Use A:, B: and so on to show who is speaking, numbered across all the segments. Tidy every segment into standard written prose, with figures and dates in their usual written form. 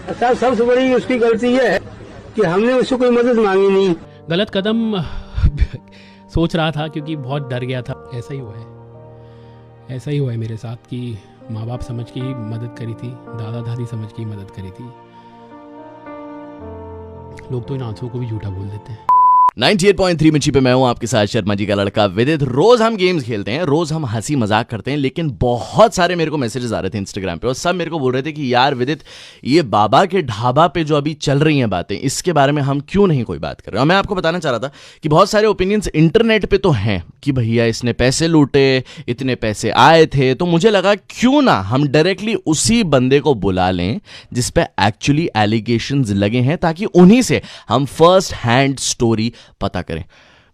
A: साहब सबसे बड़ी उसकी गलती ये है कि हमने उससे कोई मदद मांगी नहीं।
B: गलत कदम सोच रहा था क्योंकि बहुत डर गया था। ऐसा ही हुआ है मेरे साथ कि माँ बाप समझ के ही मदद करी थी, दादा दादी समझ के ही मदद करी थी। लोग तो इन आंसुओं को भी झूठा बोल देते हैं।
C: 98.3 मिर्ची पे मैं हूं आपके साथ शर्मा जी का लड़का विदित। रोज हम गेम्स खेलते हैं, रोज हम हंसी मजाक करते हैं, लेकिन बहुत सारे मेरे को मैसेजेस आ रहे थे इंस्टाग्राम पे और सब मेरे को बोल रहे थे कि यार विदित, ये बाबा के ढाबा पे जो अभी चल रही हैं बातें, इसके बारे में हम क्यों नहीं कोई बात कर रहे हैं। और मैं आपको बताना चाह रहा था कि बहुत सारे ओपिनियंस इंटरनेट पे तो हैं कि भैया इसने पैसे लूटे, इतने पैसे आए थे, तो मुझे लगा क्यों ना हम डायरेक्टली उसी बंदे को बुला लें जिस पे एक्चुअली एलिगेशंस लगे हैं, ताकि उन्हीं से हम फर्स्ट हैंड स्टोरी पता करें।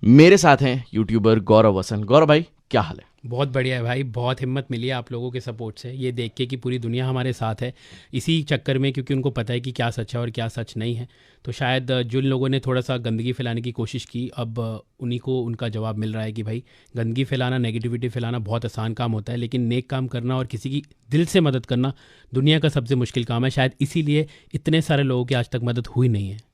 C: मेरे साथ हैं यूट्यूबर गौरव वसन। गौरव भाई, क्या हाल है?
B: बहुत बढ़िया है भाई, बहुत हिम्मत मिली है आप लोगों के सपोर्ट से, ये देख के कि पूरी दुनिया हमारे साथ है इसी चक्कर में, क्योंकि उनको पता है कि क्या सच है और क्या सच नहीं है। तो शायद जिन लोगों ने थोड़ा सा गंदगी फैलाने की कोशिश की, अब उन्हीं को उनका जवाब मिल रहा है कि भाई गंदगी फैलाना, नेगेटिविटी फैलाना बहुत आसान काम होता है, लेकिन नेक काम करना और किसी की दिल से मदद करना दुनिया का सबसे मुश्किल काम है। शायद इसीलिए इतने सारे लोगों की आज तक मदद हुई नहीं है।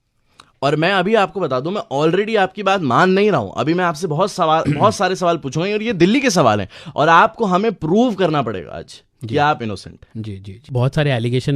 C: और मैं अभी आपको बता दूं, मैं ऑलरेडी आपकी बात मान नहीं रहा हूं। अभी मैं आपसे बहुत सारे सवाल पूछूंगा और ये दिल्ली के सवाल हैं और आपको हमें प्रूव करना पड़ेगा आज कि आप इनोसेंट।
B: जी। बहुत सारे एलिगेशन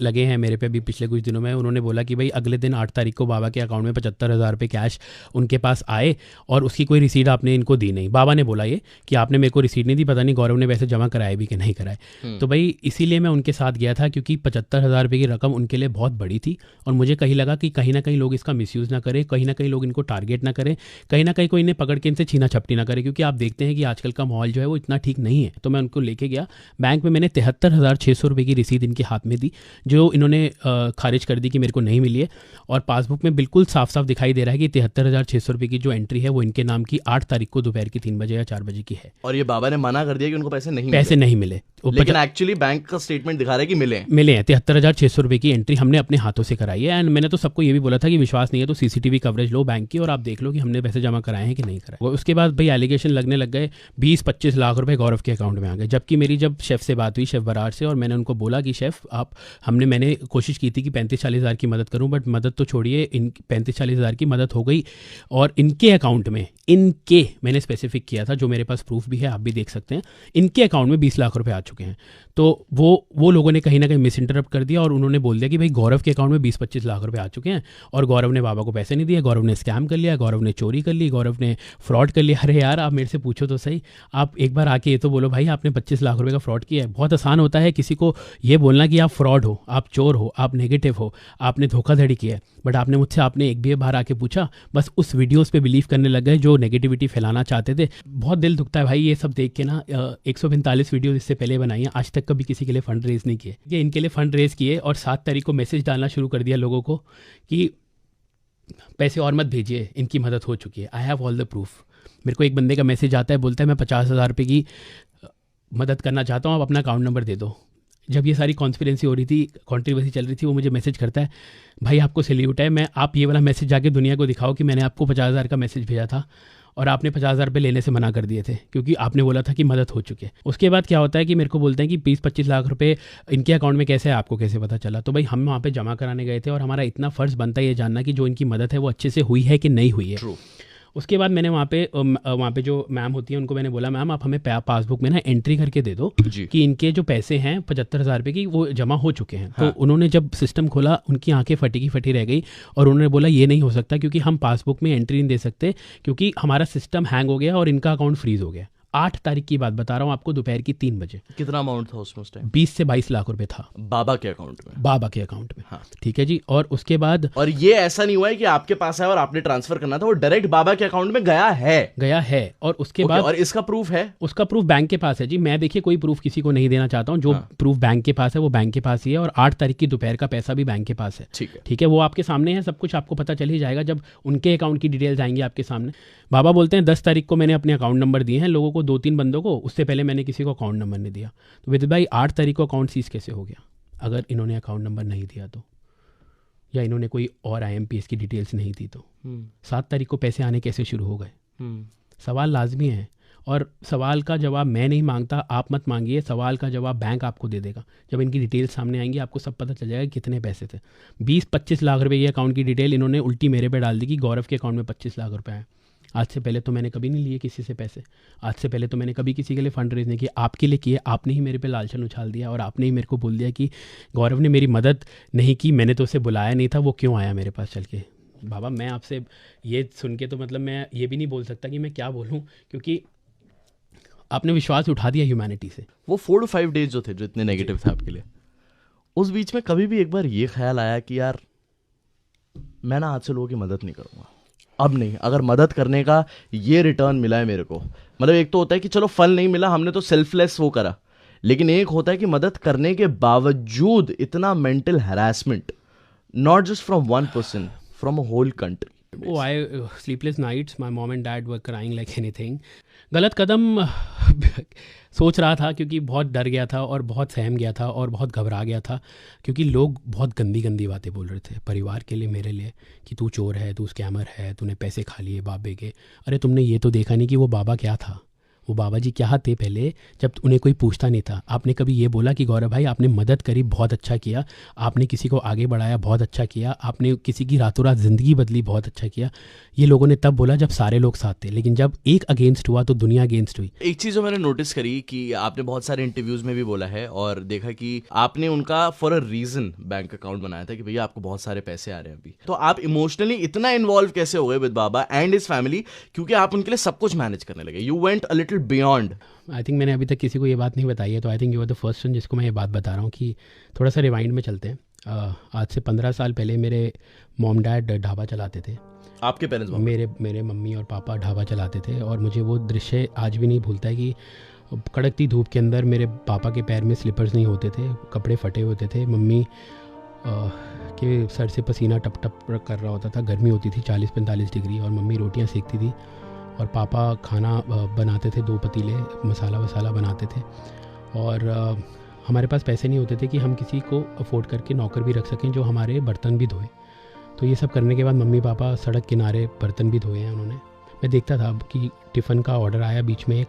B: लगे हैं मेरे पे भी पिछले कुछ दिनों में। उन्होंने बोला कि भाई अगले दिन 8 तारीख को बाबा के अकाउंट में 75,000 रुपये कैश उनके पास आए और उसकी कोई रिसीट आपने इनको दी नहीं। बाबा ने बोला ये कि आपने मेरे को रिसीट नहीं दी, पता नहीं गौरव ने वैसे जमा कराए भी कि नहीं कराए। तो भाई इसीलिए मैं उनके साथ गया था, क्योंकि 75,000 रुपये की रकम उनके लिए बहुत बड़ी थी और मुझे कहीं लगा कि कहीं ना कहीं लोग इसका मिसयूज़ ना करें, कहीं ना कहीं लोग इनको टारगेट ना करें, कहीं ना कहीं कोई इन्हें पकड़ के इनसे छीना छपटी ना करे, क्योंकि आप देखते हैं कि आजकल का माहौल जो है वो इतना ठीक नहीं है। तो मैं उनको लेके गया बैंक में, मैंने 73,600 रुपये की रसीद इनके हाथ में दी, जो इन्होंने खारिज कर दी कि मेरे को नहीं मिली है। और पासबुक में बिल्कुल साफ साफ दिखाई दे रहा है कि 73,600 रुपये की जो एंट्री है वो इनके नाम की 8 तारीख को दोपहर की 3 बजे या 4 बजे की है।
C: और ये बाबा ने मना कर दिया कि उनको पैसे नहीं
B: मिले,
C: लेकिन एक्चुअली बैंक का स्टेटमेंट दिखा रहा है कि मिले
B: हैं। 73,600 रुपये की एंट्री हमने अपने हाथों से कराई है। एंड मैंने तो सबको ये भी बोला था कि विश्वास नहीं है तो सीसीटीवी कवरेज लो बैंक की और आप देख लो कि हमने पैसे जमा कराए हैं कि नहीं कराए। उसके बाद भाई एलिगेशन लगने लग गए, 20-25 लाख रुपए गौरव के अकाउंट में आ गए। जबकि मेरी जब शेफ़ से बात हुई, शेफ़ बरार से, और मैंने उनको बोला कि शेफ़ आप, मैंने कोशिश की थी कि 35-40 हज़ार की मदद करूं, बट मदद तो छोड़िए, इन 35-40 हज़ार की मदद हो गई और इनके अकाउंट में, इनके, मैंने स्पेसिफिक किया था, जो मेरे पास प्रूफ भी है, आप भी देख सकते हैं, इनके अकाउंट में 20 लाख रुपए आ चुके हैं। तो वो लोगों ने कहीं ना कहीं मिस इंटरप्ट कर दिया और उन्होंने बोल दिया कि भाई गौरव के अकाउंट में 20-25 लाख रुपए आ चुके हैं और गौरव ने बाबा को पैसे नहीं दिए, गौरव ने स्कैम कर लिया, गौरव ने चोरी कर ली, गौरव ने फ्रॉड कर लिया। अरे यार, आप मेरे से पूछो तो सही, आप एक बार आके ये तो बोलो भाई आपने 25 लाख रुपए का फ्रॉड किया है। बहुत आसान होता है किसी को ये बोलना कि आप फ्रॉड हो, आप चोर हो, आप नेगेटिव हो, आपने धोखाधड़ी किया है, बट आपने मुझसे एक भी बार आके पूछा, बस उस वीडियोस पे बिलीव करने लग गए जो नेगेटिविटी फैलाना चाहते थे। बहुत दिल दुखता है भाई ये सब देख के ना। 145 वीडियो इससे पहले बनाई है, आज तक कभी किसी के लिए फंड रेज नहीं किए। ये इनके लिए फंड रेज किए और 7 तारीख को मैसेज डालना शुरू कर दिया लोगों को कि पैसे और मत भेजिए, इनकी मदद हो चुकी है, I have all the proof. मेरे को एक बंदे का मैसेज आता है, बोलता है मैं 50,000 रुपये की मदद करना चाहता हूँ, आप अपना अकाउंट नंबर दे दो। जब ये सारी कॉन्स्पिरेंसी हो रही थी, कॉन्ट्रोवर्सी चल रही थी, वो मुझे मैसेज करता है, भाई आपको सैल्यूट है, आप ये वाला मैसेज जाके दुनिया को दिखाओ कि मैंने आपको 50,000 का मैसेज भेजा था और आपने 50,000 रुपये लेने से मना कर दिए थे क्योंकि आपने बोला था कि मदद हो चुकी है। उसके बाद क्या होता है कि मेरे को बोलते हैं कि 20-25 लाख रुपए इनके अकाउंट में कैसे है, आपको कैसे पता चला? तो भाई हम वहाँ पे जमा कराने गए थे और हमारा इतना फ़र्ज़ बनता है ये जानना कि जो इनकी मदद है वो अच्छे से हुई है कि नहीं हुई है।
C: True.
B: उसके बाद मैंने वहाँ पे जो मैम होती है उनको मैंने बोला, मैम आप हमें पासबुक में ना एंट्री करके दे दो कि इनके जो पैसे हैं 75,000 रुपये की वो जमा हो चुके हैं। हाँ। तो उन्होंने जब सिस्टम खोला, उनकी आंखें फटी की फटी रह गई और उन्होंने बोला ये नहीं हो सकता क्योंकि हम पासबुक में एंट्री नहीं दे सकते क्योंकि हमारा सिस्टम हैंग हो गया और इनका अकाउंट फ्रीज हो गया। 8 तारीख की बात बता रहा हूँ आपको, दोपहर की 3 बजे।
C: कितना अमाउंट था उसमें उस टाइम?
B: 20 से 22 लाख रुपए था
C: बाबा के अकाउंट में।
B: बाबा के अकाउंट में,
C: हाँ।
B: ठीक है जी। और उसके बाद,
C: और ये ऐसा नहीं हुआ है कि आपके पास है और आपने ट्रांसफर करना था, वो डायरेक्ट बाबा के अकाउंट में गया है। और उसके बाद, और
B: इसका प्रूफ है, उसका प्रूफ बैंक के पास है जी। मैं देखिए कोई प्रूफ किसी को नहीं देना चाहता हूँ, जो प्रूफ बैंक के पास है वो बैंक के पास ही है और 8 तारीख की दोपहर का पैसा भी बैंक के पास है। ठीक है, वो आपके सामने है, सब कुछ आपको पता चल ही जाएगा जब उनके अकाउंट की डिटेल्स आएंगी आपके सामने। बाबा बोलते हैं 10 तारीख को मैंने अपने अकाउंट नंबर दिए हैं लोगों को, 2-3 बंदों को, उससे पहले मैंने किसी को अकाउंट नंबर नहीं दिया। तो विदित भाई 8 तारीख को अकाउंट सीज कैसे हो गया अगर इन्होंने अकाउंट नंबर नहीं दिया तो, या इन्होंने कोई और IMPS की डिटेल्स नहीं दी तो? 7 तारीख को पैसे आने कैसे शुरू हो गए? सवाल लाजमी है और सवाल का जवाब मैं नहीं मांगता, आप मत मांगिए, सवाल का जवाब बैंक आपको दे देगा। जब इनकी डिटेल सामने आएंगी आपको सब पता चल जाएगा कितने पैसे थे। 20-25 लाख रुपए की अकाउंट की डिटेल इन्होंने उल्टी मेरे पे डाल दी कि गौरव के अकाउंट में 25 लाख रुपए हैं। आज से पहले तो मैंने कभी नहीं लिए किसी से पैसे, आज से पहले तो मैंने कभी किसी के लिए फंड रेज नहीं किया, आपके लिए किए। आपने ही मेरे पे लालचन उछाल दिया और आपने ही मेरे को बोल दिया कि गौरव ने मेरी मदद नहीं की, मैंने तो उसे बुलाया नहीं था, वो क्यों आया मेरे पास चल के। बाबा मैं आपसे ये सुन के तो मतलब मैं ये भी नहीं बोल सकता कि मैं क्या बोलूँ, क्योंकि आपने विश्वास उठा दिया ह्यूमैनिटी से।
C: वो 4 to 5 डेज जो थे, जो इतने नेगेटिव थे आपके लिए, उस बीच में कभी भी एक बार ये ख्याल आया कि यार मैं ना आज से लोगों की मदद नहीं करूँगा, अब नहीं, अगर मदद करने का ये रिटर्न मिला है मेरे को, मतलब एक तो होता है कि चलो फल नहीं मिला, हमने तो सेल्फलेस वो करा, लेकिन एक होता है कि मदद करने के बावजूद इतना mental harassment, not just from one person, from a whole country.
B: Oh, sleepless nights, my mom and dad were crying like anything. गलत कदम सोच रहा था क्योंकि बहुत डर गया था और बहुत सहम गया था और बहुत घबरा गया था, क्योंकि लोग बहुत गंदी गंदी बातें बोल रहे थे परिवार के लिए, मेरे लिए, कि तू चोर है, तू स्कैमर है, तूने पैसे खा लिए बाबे के। अरे तुमने ये तो देखा नहीं कि वो बाबा क्या था, वो बाबा जी क्या थे पहले, जब उन्हें कोई पूछता नहीं था। आपने कभी ये बोला कि गौरव भाई आपने मदद करी, बहुत अच्छा किया, आपने किसी को आगे बढ़ाया, बहुत अच्छा किया, आपने किसी की रातों रात ज़िंदगी बदली, बहुत अच्छा किया। ये लोगों ने तब बोला जब सारे लोग साथ थे, लेकिन जब एक अगेंस्ट हुआ तो दुनिया अगेंस्ट हुई।
C: एक चीज़ जो मैंने नोटिस करी कि आपने बहुत सारे इंटरव्यूज़ में भी बोला है और देखा कि आपने उनका for a reason bank account बनाया था कि भैया आपको बहुत सारे पैसे आ रहे हैं अभी, तो आप इमोशनली इतना इन्वॉल्व कैसे हो गए with Baba and his family, क्योंकि आप उनके लिए सब कुछ मैनेज करने लगे, you went a little beyond.
B: I think मैंने अभी तक किसी को ये बात नहीं बताई है, तो I think you are the first one जिसको मैं ये बात बता रहा हूँ कि थोड़ा सा रिवाइंड में चलते हैं। आज से 15 साल पहले मेरे मॉम डैड ढाबा चलाते थे।
C: आपके पेरेंट्स?
B: मेरे मम्मी और पापा ढाबा चलाते थे, और मुझे वो दृश्य आज भी नहीं भूलता है कि कड़कती धूप के अंदर मेरे पापा के पैर में स्लीपर्स नहीं होते थे, कपड़े फटे होते थे, मम्मी के सर से पसीना टप टप कर रहा होता था, गर्मी होती थी 40-45 डिग्री, और मम्मी रोटियां सेकती थी और पापा खाना बनाते थे, 2 पतीले मसाला वसाला बनाते थे। और हमारे पास पैसे नहीं होते थे कि हम किसी को अफोर्ड करके नौकर भी रख सकें जो हमारे बर्तन भी धोए। तो ये सब करने के बाद मम्मी पापा सड़क किनारे बर्तन भी धोए हैं उन्होंने। मैं देखता था कि टिफ़िन का ऑर्डर आया बीच में एक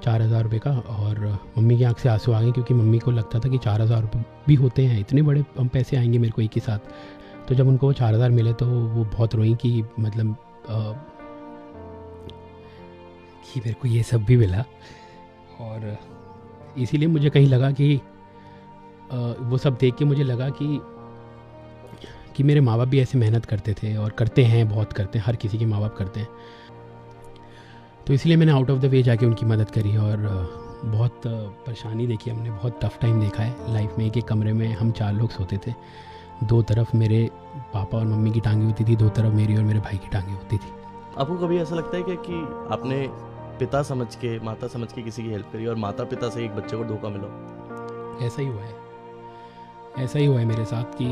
B: 4,000 रुपये का, और मम्मी की आंख से आंसू आ गए, क्योंकि मम्मी को लगता था कि 4,000 रुपये भी होते हैं, इतने बड़े पैसे आएंगे मेरे को एक ही साथ। तो जब उनको वो 4,000 मिले तो वो बहुत रोई कि मतलब कि मेरे को ये सब भी मिला। और इसीलिए मुझे कहीं लगा कि वो सब देख के मुझे लगा कि मेरे माँ बाप भी ऐसे मेहनत करते थे और करते हैं, बहुत करते हैं, हर किसी के माँ बाप करते हैं। तो इसलिए मैंने आउट ऑफ द वे जाके उनकी मदद करी, और बहुत परेशानी देखी हमने, बहुत टफ टाइम देखा है लाइफ में। एक कमरे में हम 4 लोग सोते थे, 2 तरफ मेरे पापा और मम्मी की टांगें होती थी, 2 तरफ मेरी और मेरे भाई की टांगें होती थी।
C: आपको कभी ऐसा लगता है कि आपने पिता समझ के, माता समझ के किसी की हेल्प करी और माता पिता से एक बच्चे को धोखा मिला?
B: ऐसा ही हुआ है, ऐसा ही हुआ है मेरे साथ कि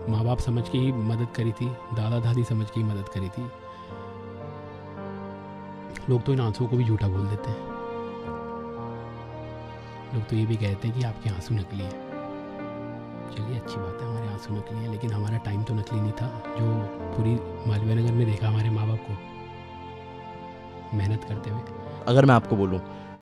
B: माँ बाप समझ के ही मदद करी थी, दादा दादी समझ के ही मदद करी थी। लोग तो इन आंसुओं को भी झूठा बोल देते हैं, लोग तो ये भी कहते हैं कि आपके आंसू नकली हैं। चलिए अच्छी बात है, हमारे आंसू नकली हैं, लेकिन हमारा टाइम तो नकली नहीं था। जो पूरी मालवीय नगर में देखा हमारे माँ बाप को मेहनत करते हुए।
C: अगर मैं आपको बोलूं